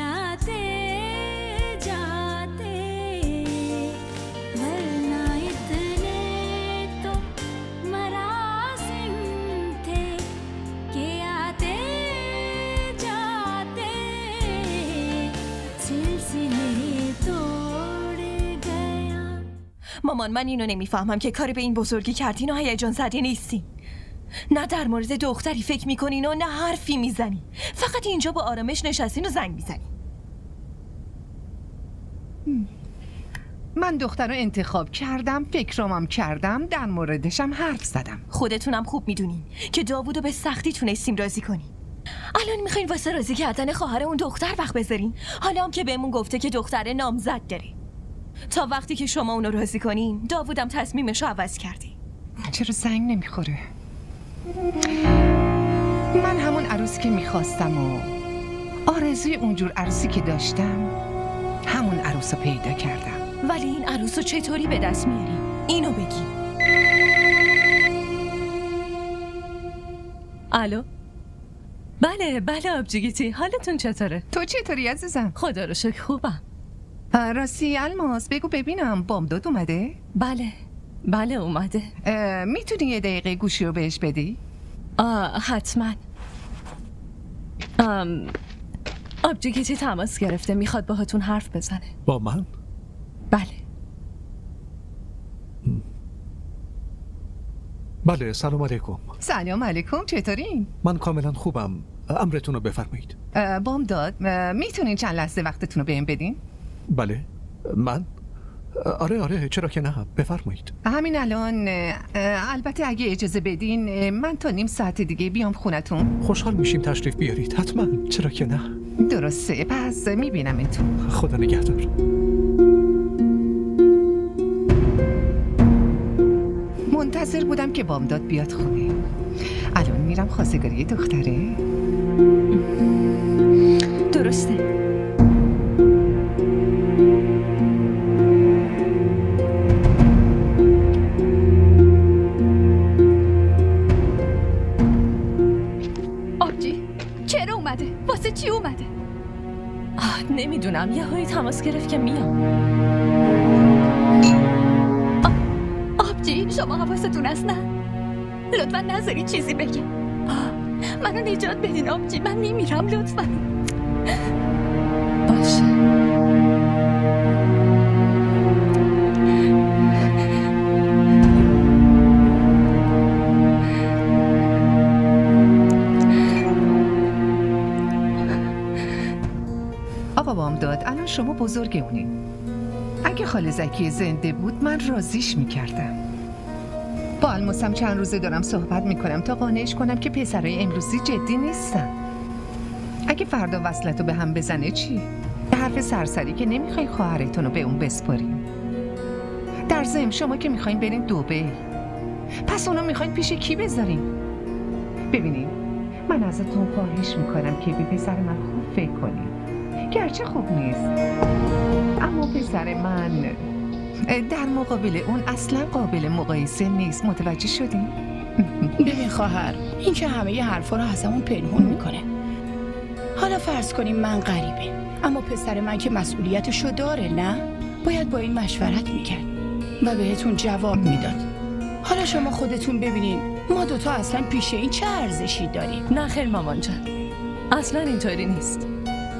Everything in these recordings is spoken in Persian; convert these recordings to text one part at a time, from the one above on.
आते जाते वरना इतने तो मरासिम थे कि आते जाते सिलसिले तोड़ गया. مامان من اینو نمیفهمم که کاری به این بزرگی کردین و هیجان زده نیستین. نه در مورد دختری فکر میکنین و نه حرفی میزنین. فقط اینجا با آرامش نشستین و زنگ میزنین. من دختر رو انتخاب کردم، فکرامم کردم، در موردشم حرف زدم. خودتونم خوب میدونین که داوودو به سختی تونستیم راضی کنیم. الان میخواین واسه راضی کردن خواهر اون دختر وقت بذارین؟ حالا هم که بهمون گفته که دختر نامزد داره. تا وقتی که شما اونو راضی کنین داوودم تصمیمشو عوض کردی. چرا زنگ نمیخوره؟ من همون عروسی که میخواستم و آرزوی اونجور عروسی که داشتم همون عروس رو پیدا کردم. ولی این عروس رو چطوری به دست میاری؟ اینو بگی. الو؟ بله آبجیگیتی، حالتون چطوره؟ تو چطوری عزیزم؟ خدا رو شکر خوبم. راستی الماس بگو ببینم بامداد اومده؟ بله اومده. میتونی یه دقیقه گوشی رو بهش بدی؟ حتما. آبجیگیتی تماس گرفته، میخواد باهاتون حرف بزنه. با من؟ بله سلام علیکم. سلام علیکم، چطورین؟ من کاملا خوبم، امرتون رو بفرمایید. بامداد میتونین چند لحظه وقتتون رو بهم بدین؟ بله من؟ آره چرا که نه، بفرمایید. همین الان البته اگه اجازه بدین من تا نیم ساعت دیگه بیام خونتون. خوشحال میشیم تشریف بیارید، حتما، چرا که نه. درسته، پس میبینمتون. خدا نگهدار. منتظر بودم که بامداد بیاد خونه. الان میرم خواستگاری دختره. درسته. آبجی چرا اومده؟ واسه چی اومده؟ نمیدونم، یه هایی تماس گرفت که میام. آبجی شما حواستون هست نه؟ لطفا نذاری چیزی بگم. منو نجات بدین آبجی، من میمیرم لطفا. باشه. آقا بامداد الان شما بزرگمونین. اگه خاله زکی زنده بود من راضیش میکردم. با الماسم چند روزه دارم صحبت میکنم تا قانعش کنم که پسرای امروزی جدی نیستن. اگه فردا وصلتو به هم بزنه چی؟ به حرف سرسری که نمیخوای خواهرتون رو به اون بسپارین. در ضمن شما که میخواین برین دبی، پس اونو میخواین پیش کی بذارین؟ ببینین من ازتون خواهش میکنم که به پسر من خوب فکر کنین. گرچه خوب نیست اما پسر من در مقابل اون اصلا قابل مقایسه نیست. متوجه شدین؟ ببین خواهر، این که همه ی حرفا رو از همون پنهون میکنه. حالا فرض کنیم من غریبه، اما پسر من که مسئولیتشو داره نه؟ باید با این مشورت میکرد و بهتون جواب میداد. حالا شما خودتون ببینین ما دوتا اصلا پیش این چه ارزشی داریم؟ نه خیر مامان جان، اصلا اینطوری نیست.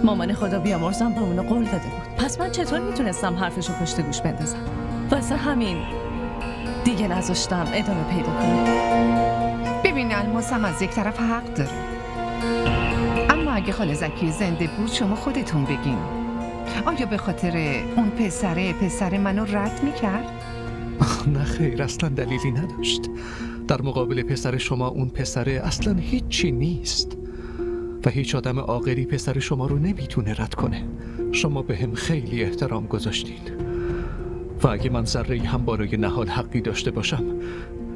مامان خدا بیامرزم به اونو قول داده بود، پس من چطور میتونستم حرفشو پشت گوش بندازم؟ واسه همین دیگه نذاشتم ادامه پیدا کنه. ببین الماسم از یک طرف حق داره، اما اگه خاله زکی زنده بود شما خودتون بگین آیا به خاطر اون پسر منو رد میکرد؟ نه خیر، اصلا دلیلی نداشت. در مقابل پسر شما اون پسره اصلا هیچی نیست و هیچ آدم عاقلی پسر شما رو نمیتونه رد کنه. شما به هم خیلی احترام گذاشتین و اگه من ذره هم برای نهال حقی داشته باشم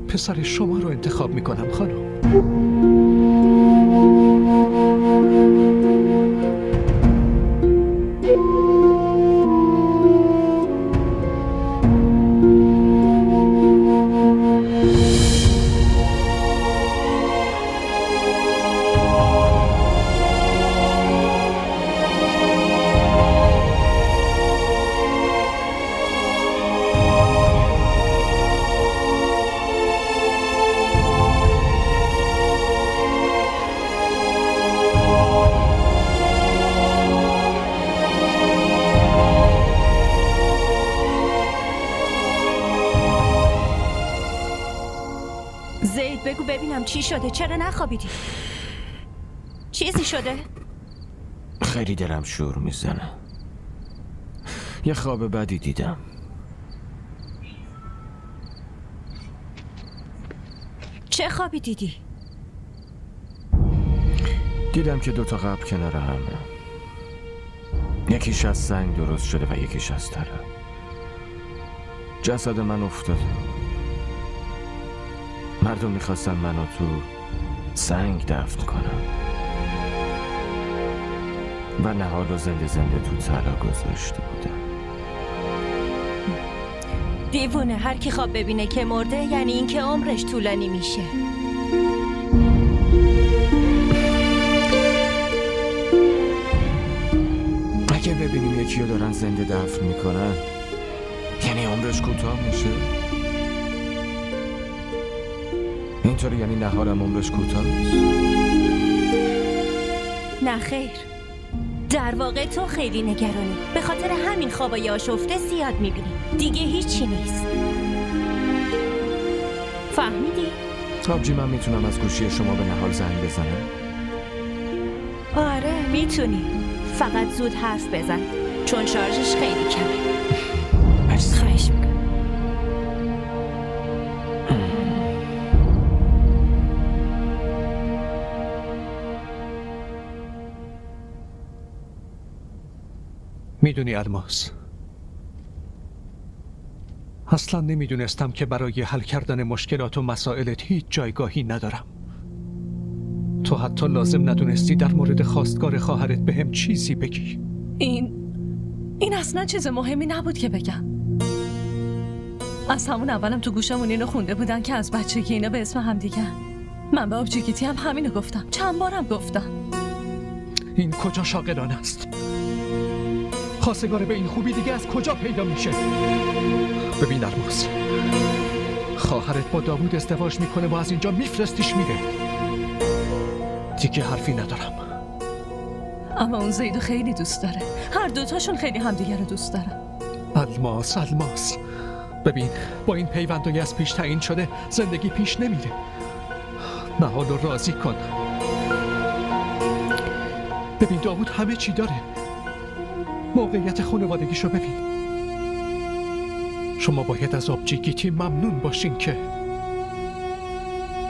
پسر شما رو انتخاب میکنم خانم. بگو ببینم چی شده؟ چرا نخوابیدی؟ چیزی شده؟ خیلی دلم شور میزنه. یه خواب بدی دیدم. چه خوابی دیدی؟ دیدم که 2 تا قبر کنار همه. یکیش از سنگ درست شده و یکیش از تره. جسد من افتاده. مردم میخواستن منو تو سنگ دفن کنم و نهال و زنده تو تلا گذاشته بودم. دیوونه، هر کی خواب ببینه که مرده یعنی این که عمرش طولانی میشه. اگه ببینیم یکی رو دارن زنده دفن میکنن یعنی عمرش کوتاه میشه. اینطوری یعنی نهالم عمرش کوتاه است. نه خیر، در واقع تو خیلی نگرانی. به خاطر همین خوابای آشفته زیاد میبینی. دیگه هیچی نیست. فهمیدی؟ آبجی، من میتونم از گوشی شما به نهال زنگ بزنم؟ آره میتونی، فقط زود حرف بزن چون شارژش خیلی کمه. خواهش میکنم. میدونی الماس، اصلا نمیدونستم که برای حل کردن مشکلات و مسائلت هیچ جایگاهی ندارم. تو حتی لازم ندونستی در مورد خواستگار خواهرت بهم چیزی بگی. این اصلا چیز مهمی نبود که بگم. از همون اولم تو گوشمون اینو خونده بودن که از بچگی اینا به اسم هم دیگه. من به آبجیگیتی هم همینو گفتم، چند بارم گفتم. این کجا شاغلانه است؟ خواستگار به این خوبی دیگه از کجا پیدا میشه؟ ببین الماس، خواهرت با داوود ازدواج میکنه و از اینجا میفرستیش میره. دیگه حرفی ندارم. اما اون زیدو خیلی دوست داره. هر دوتاشون خیلی همدیگه رو دوست دارن. الماس، ببین با این پیوندایی از پیش تعیین شده زندگی پیش نمیره. نهال رو راضی کن. ببین داوود همه چی داره. موقعیت خانوادگیشو ببین. شما باید از آبجیگیتی ممنون باشین که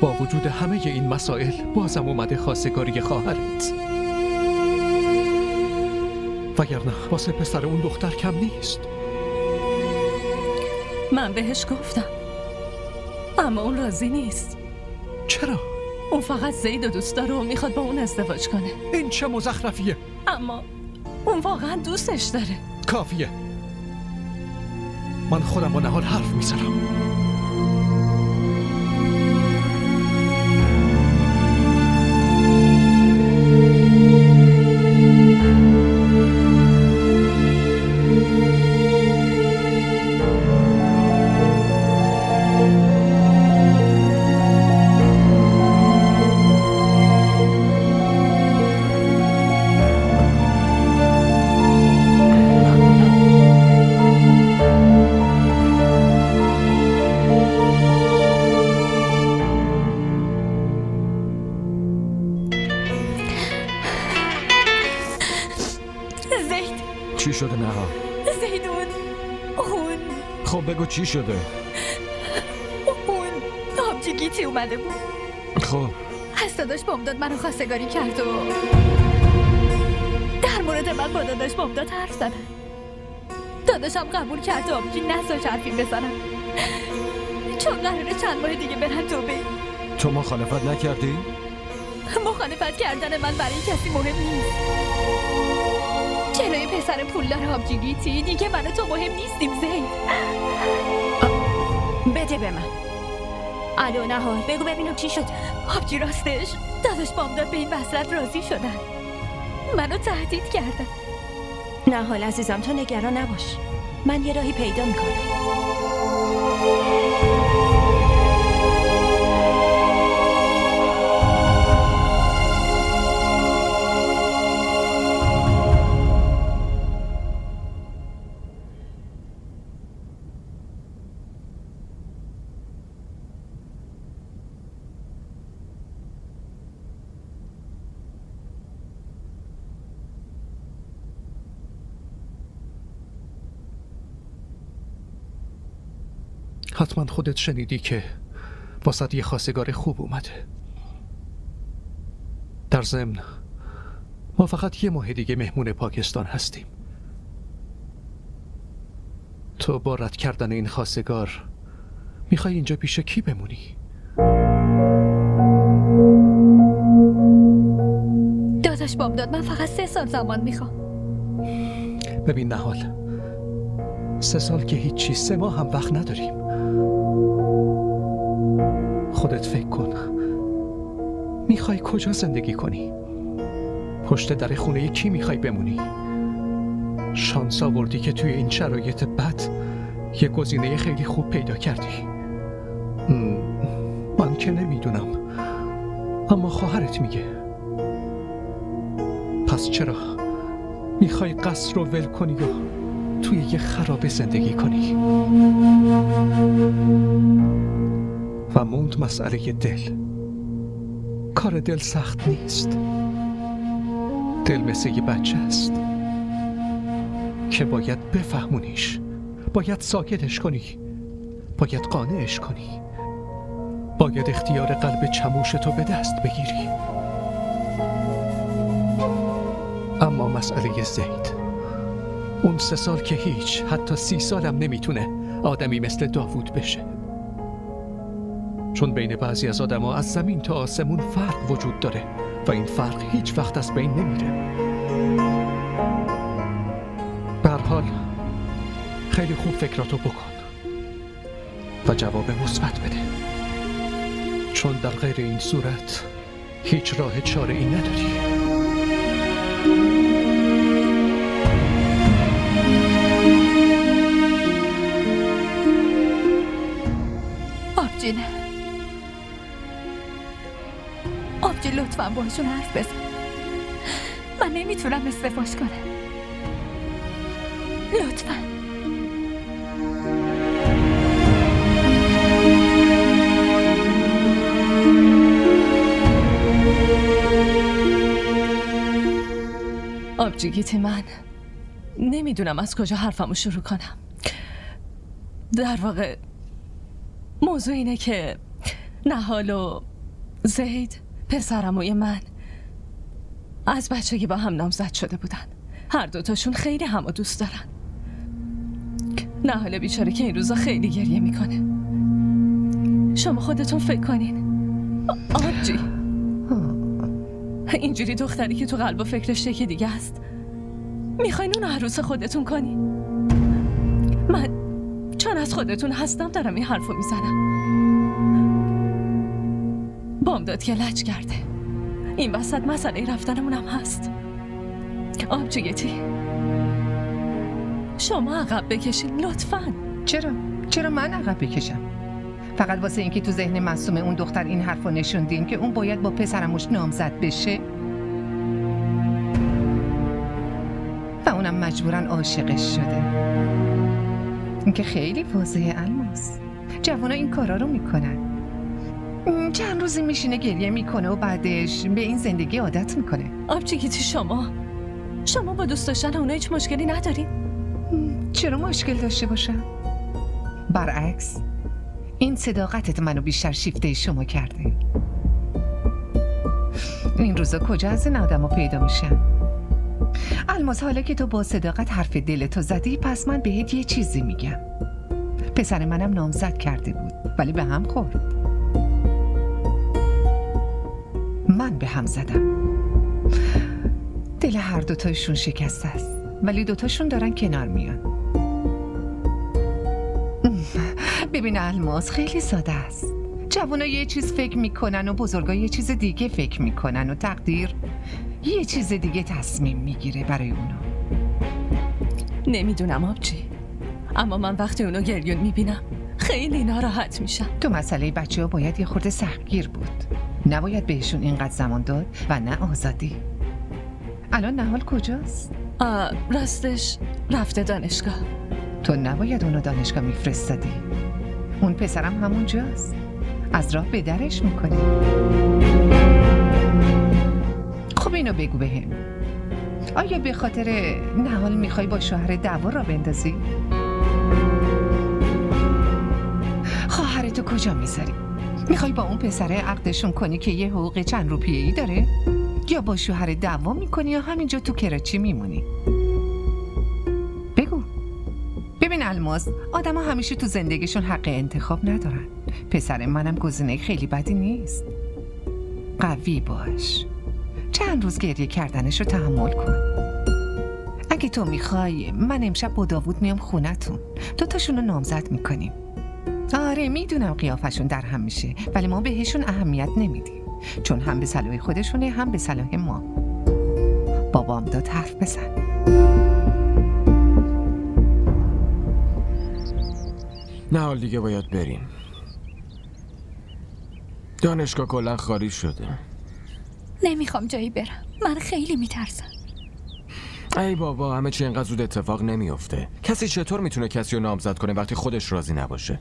با وجود همه این مسائل بازم اومده خواستگاری خواهرت. وگرنه واسه پسر اون دختر کم نیست. من بهش گفتم اما اون راضی نیست. چرا؟ اون فقط زیدو دوست داره و میخواد با اون ازدواج کنه. این چه مزخرفیه؟ اما اون واقعا دوستش داره. کافیه. من خودم با نهال حرف میزنم. چی شده نهال؟ زیدون، اون خب بگو چی شده؟ آبجیگیتی اومده بود. خب از داداش بامداد منو خواستگاری کرد و در مورد من با داداش بامداد حرف زدن. داداشم قبول کرد و آبجی نذاش حرفی بزنم چون قراره چند ماه دیگه برن دبی. تو مخالفت نکردی؟ مخالفت کردن من برای کسی مهم نیست. جلوی پسر پولدار آبجیگیتی دیگه من و تو مهم نیستیم زید. بده به من. الو نهال، بگو ببینم چی شده. آبجی راستش داداش بامداد به این وصلت راضی شدن. منو تهدید کردن. نهال عزیزم تو نگران نباش، من یه راهی پیدا میکنم. حتما خودت شنیدی که واسط یه خواستگار خوب اومده. در ضمن ما فقط یه ماه دیگه مهمون پاکستان هستیم. تو با رد کردن این خواستگار میخوای اینجا پیش کی بمونی؟ داداش بامداد، من فقط 3 سال زمان میخوام. ببین نهال، 3 سال که هیچی، 3 ماه هم وقت نداریم. خودت فکر کن، میخوای کجا زندگی کنی؟ پشت در خونه کی میخوای بمونی؟ شانس آوردی که توی این شرایط بد یه گزینه خیلی خوب پیدا کردی. من که نمیدونم، اما خواهرت میگه. پس چرا میخوای قصر رو ول کنی و توی یه خرابه زندگی کنی؟ و موند مسئله دل. کار دل سخت نیست. دل مثل یه بچه است که باید بفهمونیش، باید ساکتش کنی، باید قانعش کنی، باید اختیار قلب چموشتو به دست بگیری. اما مسئله زید، اون 3 سال که هیچ، حتی 30 سالم نمیتونه آدمی مثل داوود بشه. چون بین بعضی از آدم‌ها از زمین تا آسمون فرق وجود داره و این فرق هیچ وقت از بین نمیره. به هر حال خیلی خوب فکراتو بکن و جواب مثبت بده، چون در غیر این صورت هیچ راه چاره‌ای نداری. آبجی نه، آبجی لطفاً باشون حرف بزن. من نمیتونم استفاش کنم. لطفاً. آبجی گیتی، من نمیدونم از کجا حرفمو شروع کنم. در واقع موضوع اینه که نهال و زید، پسرعموی من، از بچگی با هم نامزد شده بودن. هر دوتاشون خیلی همو دوست دارن. نهال بیچاره که این روزا خیلی گریه میکنه. شما خودتون فکر کنین. آبجی، اینجوری دختری که تو قلب و فکرش که دیگه است، میخواین اون عروس خودتون کنین؟ من چون از خودتون هستم دارم این حرفو میزنم. بامداد که لج کرده. این وسط مسئله رفتنمونم هست. آبجیگتی، شما عقب بکشین لطفاً. چرا من عقب بکشم؟ فقط واسه اینکه تو ذهن معصوم اون دختر این حرفو نشوندین که اون باید با پسرموش نامزد بشه و اونم مجبوراً عاشقش شده. این که خیلی واضحه الماس. جوانا این کارا رو میکنن. چند روزی میشینه گریه میکنه و بعدش به این زندگی عادت میکنه. آبجیگیتی، شما با دوست داشتن اونا هیچ مشکلی ندارین؟ چرا مشکل داشته باشم؟ برعکس، این صداقتت منو بیشتر شیفته شما کرده. این روزا کجا از این آدمو پیدا میشن؟ الماس، حالا که تو با صداقت حرف دلتو زدی، پس من بهت یه چیزی میگم. پسر منم نامزد کرده بود ولی به هم خورد. من به هم زدم. دل هر دوتایشون شکسته است ولی دوتاشون دارن کنار میان. ببین الماس، خیلی ساده است. جوانا یه چیز فکر میکنن و بزرگا یه چیز دیگه فکر میکنن و تقدیر یه چیز دیگه تصمیم میگیره برای اونا. نمیدونم آبجی، اما من وقتی اونو گریون میبینم خیلی ناراحت میشم. تو مسئله بچه ها باید یه خورده سختگیر بود. نباید بهشون اینقدر زمان داد و نه آزادی. الان نهال کجاست؟ راستش رفته دانشگاه. تو نباید اونو دانشگاه میفرستادی. اون پسرم همونجاست. از راه به درش میکنه. خب اینو بگو بهم. آیا به خاطر نهال میخوای با شوهر دعوا را بندازی؟ تو کجا میذاری؟ میخوای با اون پسره عقدشون کنی که یه حقوق چند روپیه‌ای داره؟ یا با شوهر دعوا میکنی یا همینجا تو کراچی میمونی؟ بگو. ببین الماس، آدم ها همیشه تو زندگیشون حق انتخاب ندارن. پسر منم گزینه خیلی بدی نیست. قوی باش. چند روز گریه کردنش رو تحمل کن. اگه تو میخوای من امشب با داوود میام خونتون، دوتاشون رو نامزد میکنیم. آره میدونم قیافشون در هم میشه، ولی ما بهشون اهمیت نمیدیم، چون هم به صلاح خودشونه هم به صلاح ما. بابام داد حرف بزن. نه حال دیگه باید بریم. دانشگاه کلا خالی شده. نمیخوام جایی برم. من خیلی میترسم. ای بابا، همه چی اینقدر زود اتفاق نمیافته. کسی چطور میتونه کسی رو نامزد کنه وقتی خودش راضی نباشه؟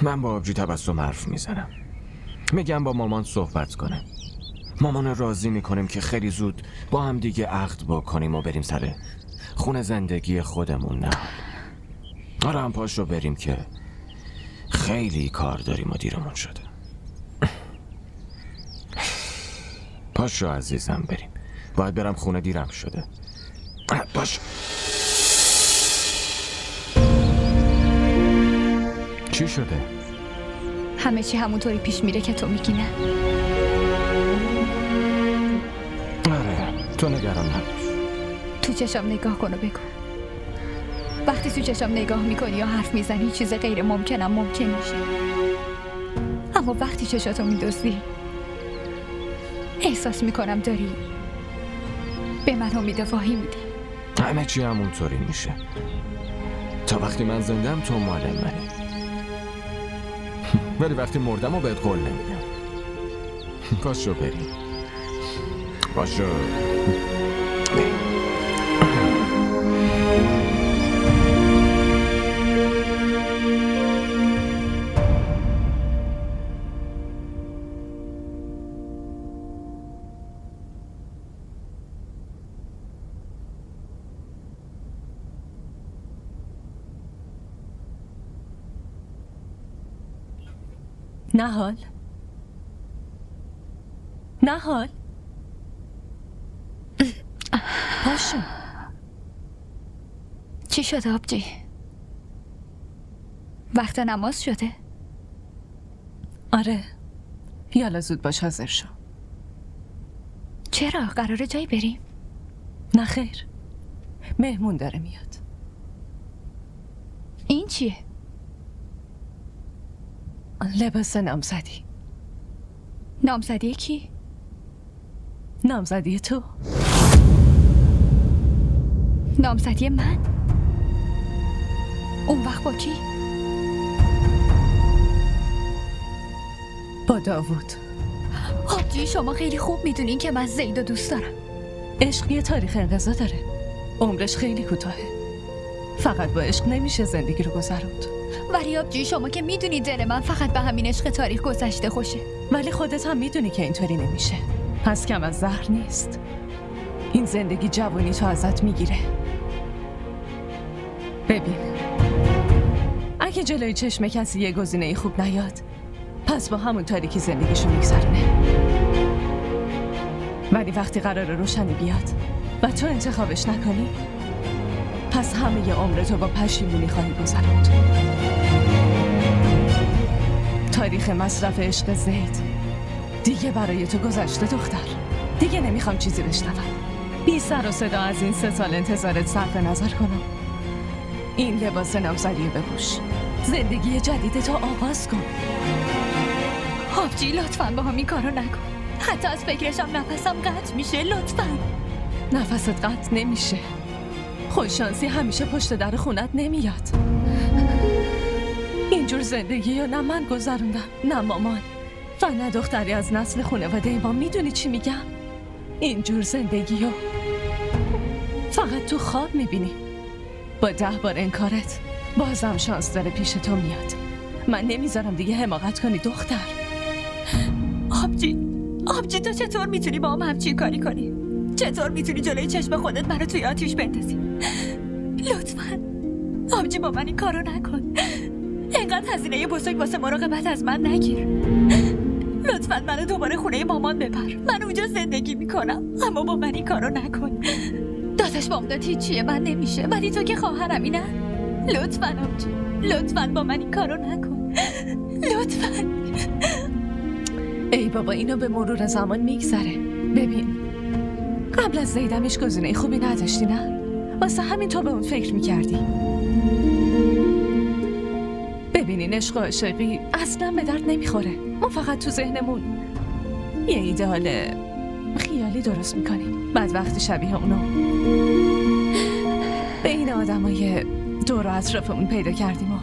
من با آبجی تبسم حرف میزنم. میگم با مامان صحبت کنه. مامان راضی میکنیم که خیلی زود با هم دیگه عقد بکنیم و بریم سر خونه زندگی خودمون. نه آره، هم پاش رو بریم که خیلی کار داریم و دیرمون شده. پاش رو عزیزم بریم. باید برم خونه، دیرم شده. باش. چی شده؟ همه چی همونطوری پیش میره که تو میگی نه. آره، تو نگران نباش. تو چشم نگاه کن و بگو. وقتی تو چشم نگاه میکنی یا حرف میزنی چیز غیر ممکنم ممکن میشه. اما وقتی چشاتو میدوزی احساس میکنم داری به من امید واهی میدی. همه چی همونطوری میشه تا وقتی من زندم تو مال منی. ولی وقتی مردم و بهت قول نمیدم. پاشو بریم. پاشو. نهال، نهال، پاشو. چی شده آبجی؟ وقت نماز شده؟ آره، یالا زود باش، حاضر شو. چرا؟ قراره جایی بریم؟ نه خیر، مهمون داره میاد. این چیه؟ لباس نامزدی. نامزدی کی؟ نامزدی تو. نامزدی من؟ اون وقت با کی؟ با داوود. آبجی شما خیلی خوب میدونین که من زیدو دوست دارم. عشق یه تاریخ انقضا داره. عمرش خیلی کوتاهه. فقط با عشق نمیشه زندگی رو گذروند. ولی آبجی شما که میدونی دل من فقط به همین عشق تاریخ گذشته خوشه. ولی خودت هم میدونی که اینطوری نمیشه. پس کم از زهر نیست. این زندگی جوانی تو ازت میگیره. ببین، اگه جلوی چشم کسی یه گزینه خوب نیاد، پس با همون تاریکی زندگیشو میگذرونه. ولی وقتی قرار روشنی بیاد و تو انتخابش نکنی، پس همه ی عمرتو با پشیمونی خواهی گذروند. تاریخ مصرف عشق زید دیگه برای تو گذشته دختر. دیگه نمیخوام چیزی بشنوم. بی سر و صدا از این 3 سال انتظارت صرف نظر کنم. این لباس نامزدی رو بپوش. زندگی جدید تو آغاز کن. آبجی لطفاً با هم این کارو نکن. حتی از فکرشم نفسم قطع میشه. لطفاً. نفست قطع نمیشه. خوششانسی همیشه پشت در خونت نمیاد. اینجور زندگی رو نه من گذروندم، نه مامان و نه دختری از نسل خانواده ما. میدونی چی میگم؟ اینجور زندگی رو فقط تو خواب میبینی. با 10 بار انکارت بازم شانس داره پیش تو میاد. من نمیذارم دیگه حماقت کنی دختر. آبجی تو چطور میتونی با هم همچین کاری کنی؟ چطور میتونی جلوی چشم خودت منو توی آتیش بندازی؟ لطفاً آبجی با من این کارو نکن. اینقدر هزینه بزرگ واسه مراقبت از من نگیر. لطفاً منو دوباره خونه مامان ببر. من اونجا زندگی میکنم، اما با من این کارو نکن. داداش بامداد هیچیه، من نمیشه، ولی تو که خواهرمی نه. لطفاً آبجی، لطفاً با من این کارو نکن. لطفاً. ای بابا، اینو به مرور زمان میگذره. ببین، قبل از زیدمش گزینه خوبی نداشتی نه؟ واسه همین تو به اون فکر میکردی. ببینین، عشق و عاشقی اصلا به درد نمیخوره. ما فقط تو ذهنمون یه ایدئال خیالی درست میکنیم، بعد وقتی شبیه اونو به این آدمای دور و اطرافمون پیدا کردیم و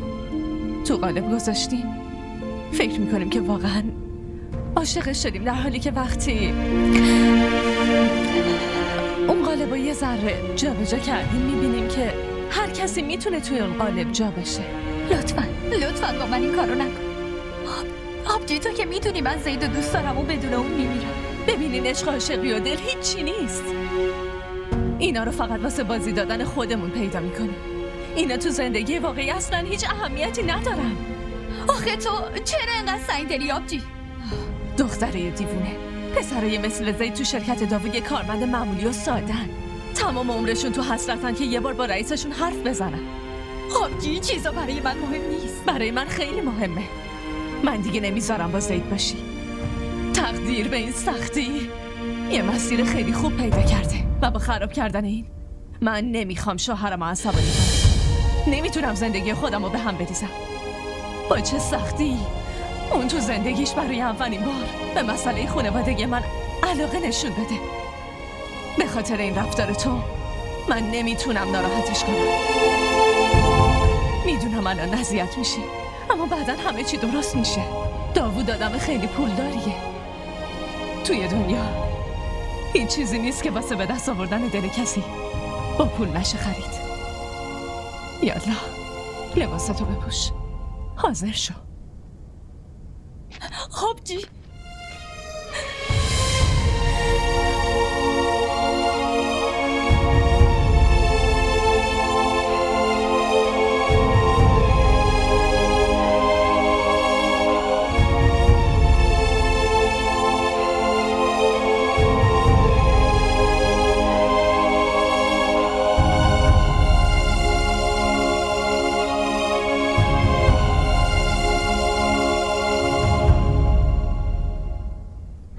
تو قالب گذاشتیم، فکر میکنیم که واقعا عاشقش شدیم، در حالی که وقتی اون قالب رو یه ذره جا به جا کردیم میبینیم که هر کسی میتونه توی اون قالب جا بشه. لطفاً با من این کارو نکن. آبجی، تو که میدونی من زیدو دوست دارم و بدون اون میمیرم. ببینین، عشق، عاشقی و دل هیچی نیست. اینا رو فقط واسه بازی دادن خودمون پیدا میکنیم. اینا تو زندگی واقعی اصلا هیچ اهمیتی ندارن. آخه تو چرا اینقدر سنگدلی آبجی؟ دختره دیوونه، پسرای مثل زید تو شرکت داوود یه کارمند معمولی و سادن. تمام عمرشون تو حسرتن که یه بار با رئیسشون حرف بزنن. آبجی، چیزا برای من مهم نیست. برای من خیلی مهمه. من دیگه نمیذارم با زید باشی. تقدیر به این سختی یه مسیر خیلی خوب پیدا کرده و با خراب کردن این من نمیخوام شوهرم رو عصبانی کنم. نمیتونم زندگی خودم رو به هم بریزم. با چه سختی اون تو زندگیش برای اولین بار به مسئله خانوادگی من علاقه نشون بده. به خاطر این رفتار تو من نمیتونم ناراحتش کنم. میدونم الان اذیت میشی، اما بعدا همه چی درست میشه. داوود آدم خیلی پولداریه. توی دنیا هیچ چیزی نیست که واسه به دست آوردن دل کسی با پول نشه خرید. یالا، لباساتو بپوش، حاضر شو. آبجی،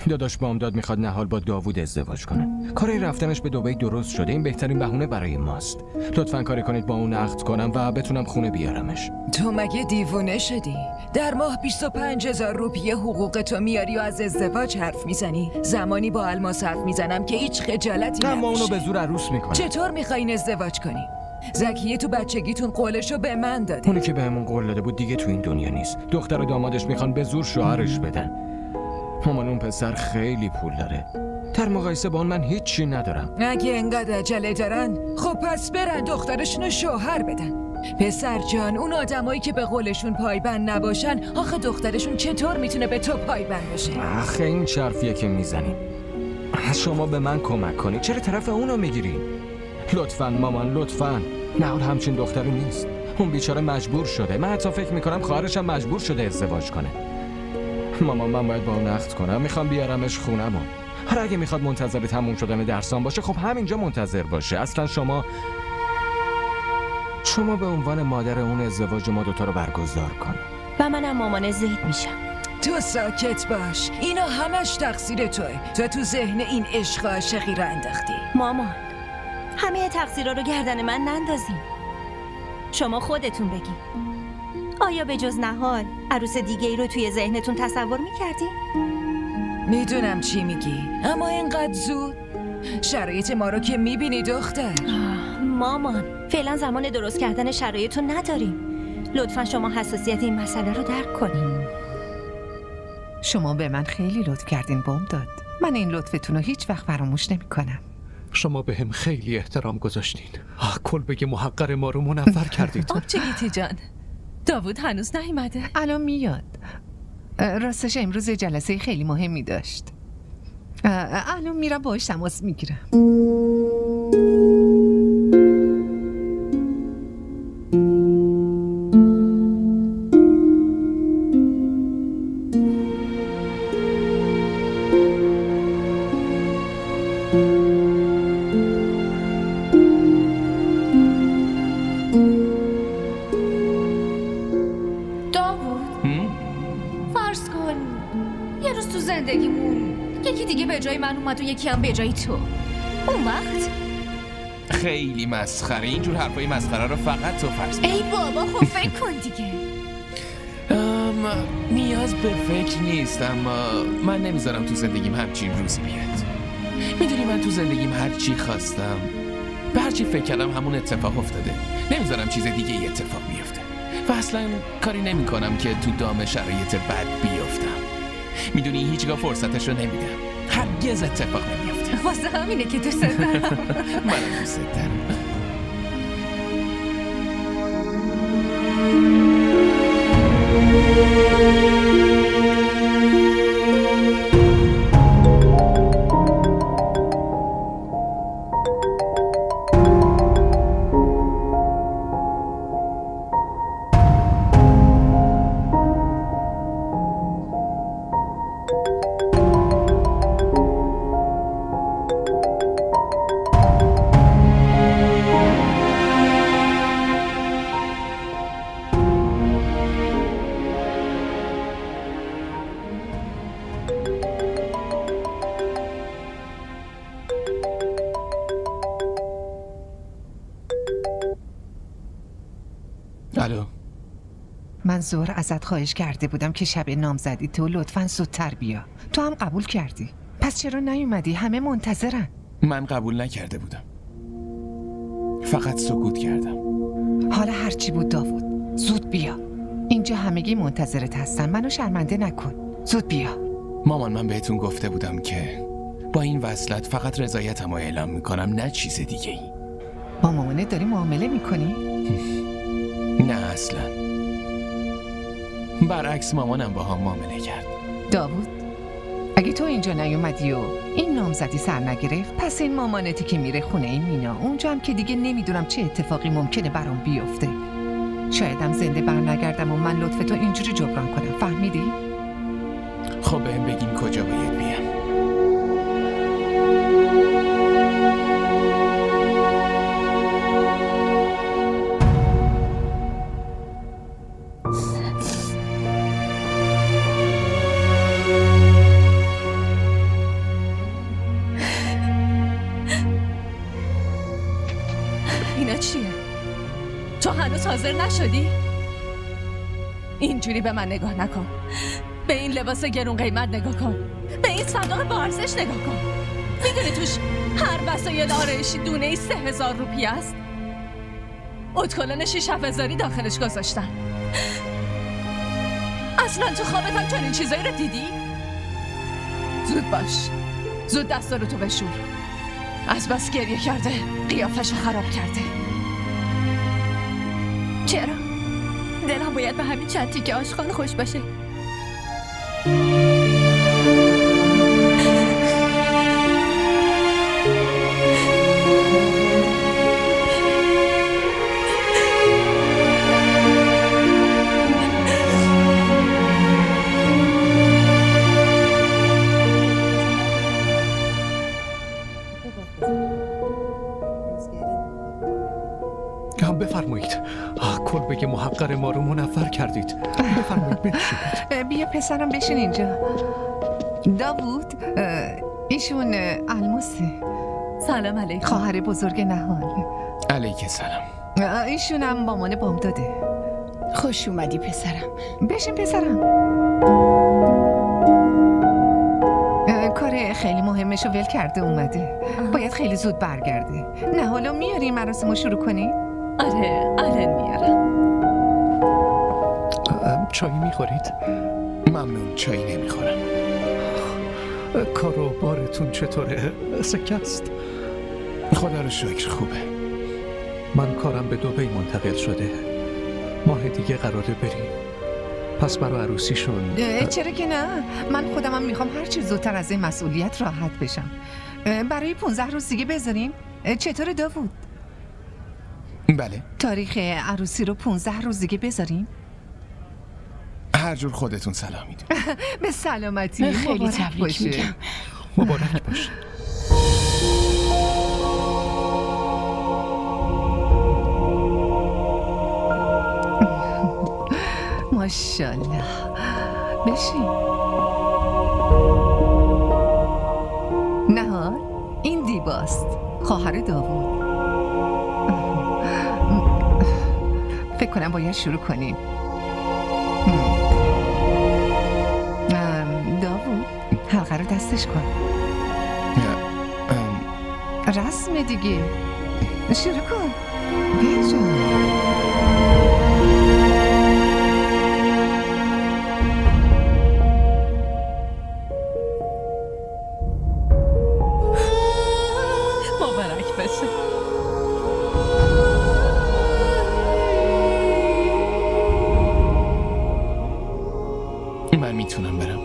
داداش بامداد میخواد نهال با داوود ازدواج کنه. کار رفتنش به دبی درست شده، این بهترین بهونه برای ماست. لطفاً کاری کنید با اون عقد کنم و بتونم خونه بیارمش. تو مگه دیوونه شدی؟ در ماه 25,000 روپیه حقوق تو میاری و از ازدواج حرف میزنی؟ زمانی با الماس حرف میزنم که هیچ خجالتی اما اونو نباشه. به زور عروس میکنه. چطور میخواین ازدواج کنی؟ زکیه تو بچگیتون قولشو به من داده. اونی که بهمون قول داده بود دیگه تو این دنیا نیست. دختر و دامادش میخوان به زور شوهرش بدن. مامان اون پسر خیلی پول داره. در مقایسه با اون من هیچی ندارم. اگه انقدر عجله دارن، خب پس برن دخترشونو شوهر بدن. پسر جان، اون آدمایی که به قولشون پایبند نباشن، آخه دخترشون چطور میتونه به تو پایبند بشه؟ آخه این چرفیه که میزنی. شما به من کمک کنی. چرا طرف اونو میگیری؟ لطفاً مامان، لطفاً. نهال همچین دختری نیست. اون بیچاره مجبور شده. من حتی فکر میکنم خواهرش هم مجبور شده ازدواج کنه. مامان، من باید با اون عقد کنم. میخوام بیارمش خونمون. هر اگه میخواد منتظر تموم شدن درسام باشه، خب همینجا منتظر باشه. اصلا شما به عنوان مادر اون ازدواج ما دوتا رو برگزار کن. و منم مامان زید میشم. تو ساکت باش. اینا همش تقصیر توه. تو ذهن این عشق و عاشقی رو انداختی. مامان، همه تقصیرها رو گردن من نندازین. شما خودتون بگین، آیا به جز نهال عروس دیگه ای رو توی ذهنتون تصور میکردی؟ میدونم چی میگی، اما اینقدر زود؟ شرایط ما رو که میبینی دختر. مامان، فعلا زمان درست کردن شرایط رو نداریم. لطفا شما حساسیت این مسئله رو درک کنین. شما به من خیلی لطف کردین بامداد. من این لطفتون رو هیچ وقت فراموش نمی کنم. شما به هم خیلی احترام گذاشتین. کلبه محقر ما رو منور کردید. آبجی گیتی جان، داوود هنوز نیومده؟ الان میاد. راستش امروز جلسه خیلی مهمی داشت. الان میرم باهاش تماس میگیرم. دیگه به جای من اومد و یکی هم به جای تو. اون وقت خیلی مسخره. اینجور حرفای مسخره رو فقط تو فرض کن. ای بابا خب فکر کن دیگه. نیاز به فکر نیست، اما من نمیذارم تو زندگیم همچین روزی بیاد. میدونی من تو زندگیم هر چی خواستم، به هر چی فکر کردم همون اتفاق افتاده. نمیذارم چیز دیگه ای اتفاق بیفته و اصلا کاری نمی کنم که تو دام شرایط بد بیفتم. میدونی هیچگاه فرصتش رو نمیدم، هرگز اتفاق نمیفته. واسه همینه که دوست دارم. منم دوست دارم. الو. من ظهر ازت خواهش کرده بودم که شب نامزدی تو لطفاً زودتر بیا. تو هم قبول کردی. پس چرا نیومدی؟ همه منتظرن. من قبول نکرده بودم، فقط سکوت کردم. حالا هرچی بود داوود، زود بیا. اینجا همگی منتظرت هستن. منو شرمنده نکن. زود بیا. مامان، من بهتون گفته بودم که با این وصلت فقط رضایتم رو اعلام میکنم، نه چیز دیگه ای. با مامانت داری معامله میکنی؟ نه اصلا، برعکس مامانم با هم معامله کرد. داوود، اگه تو اینجا نیومدی و این نامزدی سر نگرفت، پس این مامانتی که میره خونه این مینا، اونجا هم که دیگه نمیدونم چه اتفاقی ممکنه برام بیفته. شایدم زنده برنگردم و من لطف تو اینجوری جبران کنم. فهمیدی؟ خب بهم بگیم کجا باید بیام. اینا چیه؟ تو هنوز حاضر نشدی؟ اینجوری به من نگاه نکن. به این لباس گرون قیمت نگاه کن. به این صندوق با ارزش نگاه کن. میدونی توش هر وسایل آرایشی دونه ای 3000 روپیه است؟ اتکلون 6000 داخلش گذاشتن. اصلا تو خوابت هم چنین چیزایی رو دیدی؟ زود باش، زود دستا رو تو بشور. از بس گریه کرده قیافش رو خراب کرده. چرا؟ دلم باید به همین چند تیکه آشغال خوش باشه. بفرمایید. کلبه محقر ما رو منور کردید. بفرمایید بنشینید. بیا پسرم بشین اینجا. داوود، ایشون الماسه، سلام علیکم. خواهر بزرگ نهال. علیک سلام. ایشون هم مامان بامداده. خوش اومدی پسرم. بشین پسرم. کار خیلی مهمشو ول کرده اومده. باید خیلی زود برگرده. نه حالا میاری مراسمو شروع کنی؟ آره الان میارم. چای میخورید؟ ممنون، چایی نمیخورم. کار و بارتون چطوره؟ سکه است؟ خدا رو شکر خوبه. من کارم به دبی منتقل شده. ماه دیگه قراره بریم. پس برای عروسیشون چرا که نه؟ من خودمم میخوام هر چی زودتر از این مسئولیت راحت بشم. برای 15 روز دیگه بذاریم؟ چطور داوود؟ بله. تاریخ عروسی رو 15 روز دیگه بذاریم؟ هر جور خودتون سلامی دون. به سلامتی. خیلی تبریک میگم. مبارک باشه. ماشاءالله. بشین. اینجاست، خواهر داوود. فکر کنم باید شروع کنیم. داوود حلقه رو دستش کن. رسم دیگه، شروع کن. بیا. مبارک بشه. من میتونم برم.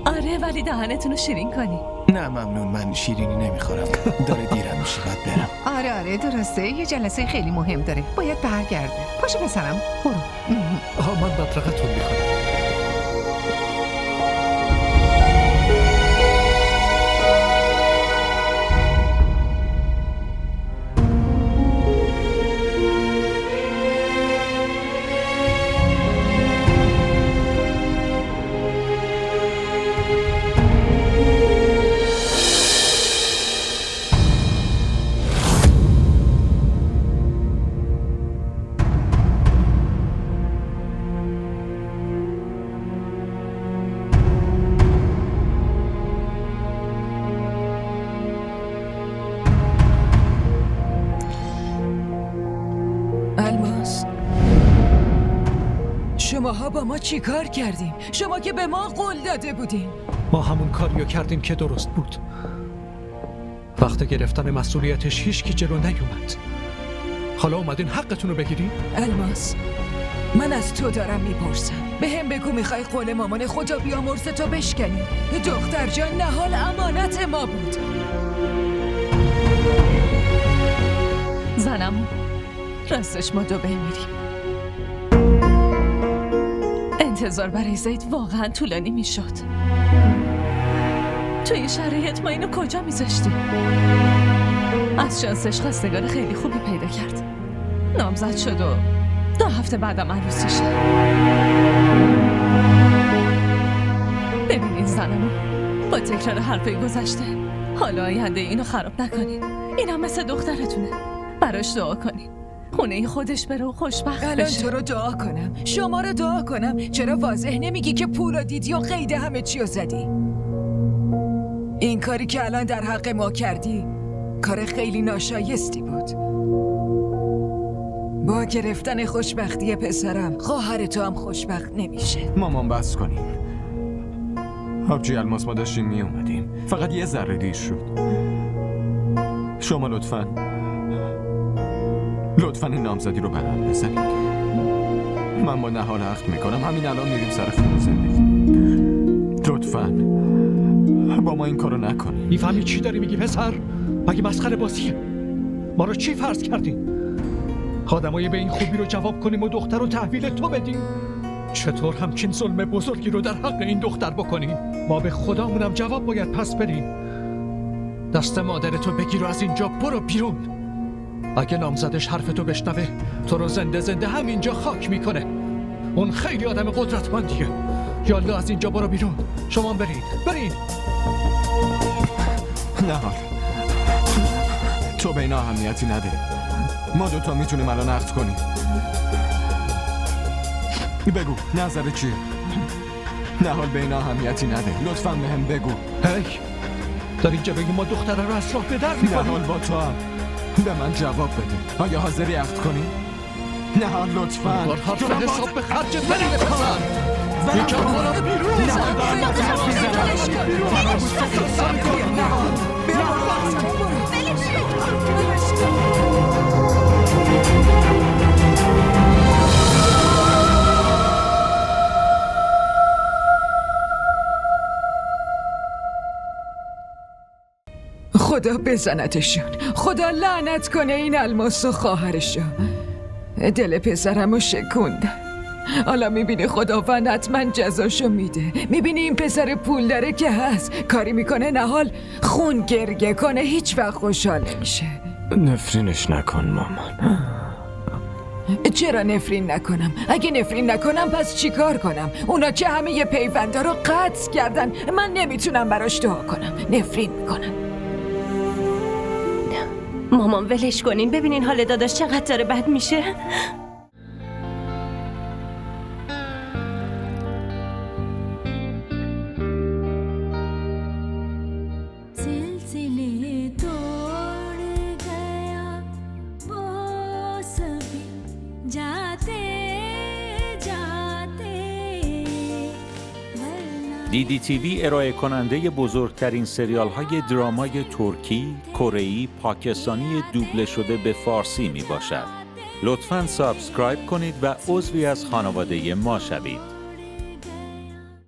آره ولی دهنتون رو شیرین کنی. نه ممنون، من شیرینی نمیخورم. داره دیرم میشه، باید برم. آره درسته، یه جلسه خیلی مهم داره، باید برگرده. پاشو پسرم، برو. من بدرقتون میکنم. الماس، شماها با ما چی کار کردیم؟ شما که به ما قول داده بودیم. ما همون کاریو کردیم که درست بود. وقت گرفتن مسئولیتش هیچکی جلو نیومد. حالا اومدین حقتون رو بگیرین؟ الماس، من از تو دارم میپرسم، به هم بگو میخوای قول مامان خدا بیامرزه تو بشکنی؟ دختر جان نهال امانت ما بود. زنم راستش ما دو میریم. انتظار برای زید واقعا طولانی میشد. توی شرایط ما اینو کجا میذاشتیم؟ از شانسش خواستگار خیلی خوبی پیدا کرد، نامزد شد و 2 هفته بعدم عروسیشه. ببینین زنمو، با تکرار حرفای گذشته حالا آینده اینو خراب نکنین. این هم مثل دخترتونه، براش دعا کنین خونه خودش بره و خوشبخت الان بشه. تو رو دعا کنم، شما رو دعا کنم. چرا واضح نمیگی که پول رو دیدی و قید همه چی رو زدی؟ این کاری که الان در حق ما کردی کار خیلی ناشایستی بود. با گرفتن خوشبختی پسرم خواهر تو هم خوشبخت نمیشه. مامان بس کنیم. آبجی الماس، ما داشتیم می اومدیم، فقط یه ذره دیر شد. شما لطفاً این نامزدی رو برام بزنید. من با نهال عقد میکنم، همین الان میریم سر خونه زندگی. لطفاً با ما این کارو نکنی. میفهمی چی داری میگی پسر؟ مگه مسخره بازیه؟ ما رو چی فرض کردین؟ آدمای به این خوبی رو جواب کنیم و دختر رو تحویل تو بدیم؟ چطور همچین ظلم بزرگی رو در حق این دختر بکنیم؟ ما به خدامونم جواب باید پس بدیم. دست مادرتو بگیر و از اینجا برو بیرون. اگه نامزدش حرف تو بشنوه تو رو زنده همینجا خاک میکنه. اون خیلی آدم قدرتمندیه. یالا از اینجا برو بیرون. شما برین. نهال، تو به اینا اهمیتی نده. ما دوتا میتونیم الان عقد کنیم. بگو نظر چیه؟ نهال به اینا اهمیتی نده، لطفاً به هم بگو. هی داری اینجا بگی ما دختره رو از راه به در می‌کنیم؟ نهال با تو هم به من جواب بده. آیا حاضری عقد کنی؟ نهال لطفاً. حرف حساب به خرجت بدیم پسر. یکم برو بیرون. نهال دارم با تو حرف خدا بزنتشون، خدا لعنت کنه این الماس و خواهرشو. دل پسرمو شکوندن. حالا میبینی خداوند حتما جزاشو میده. میبینی این پسر پول داره که هست، کاری میکنه نهال خون گریه کنه، هیچ وقت خوشحال نمیشه. نفرینش نکن مامان. چرا نفرین نکنم؟ اگه نفرین نکنم پس چیکار کنم؟ اونا که همه پیوندا رو قطع کردن، من نمیتونم براش دعا کنم. نفرین میکنم. مامان ولش کنین، ببینین حال داداش چقدر داره بد میشه. DDTV ارائه کننده بزرگترین سریال های درامای ترکی، کره‌ای، پاکستانی دوبله شده به فارسی می باشد. لطفاً سابسکرایب کنید و عضوی از خانواده ما شوید.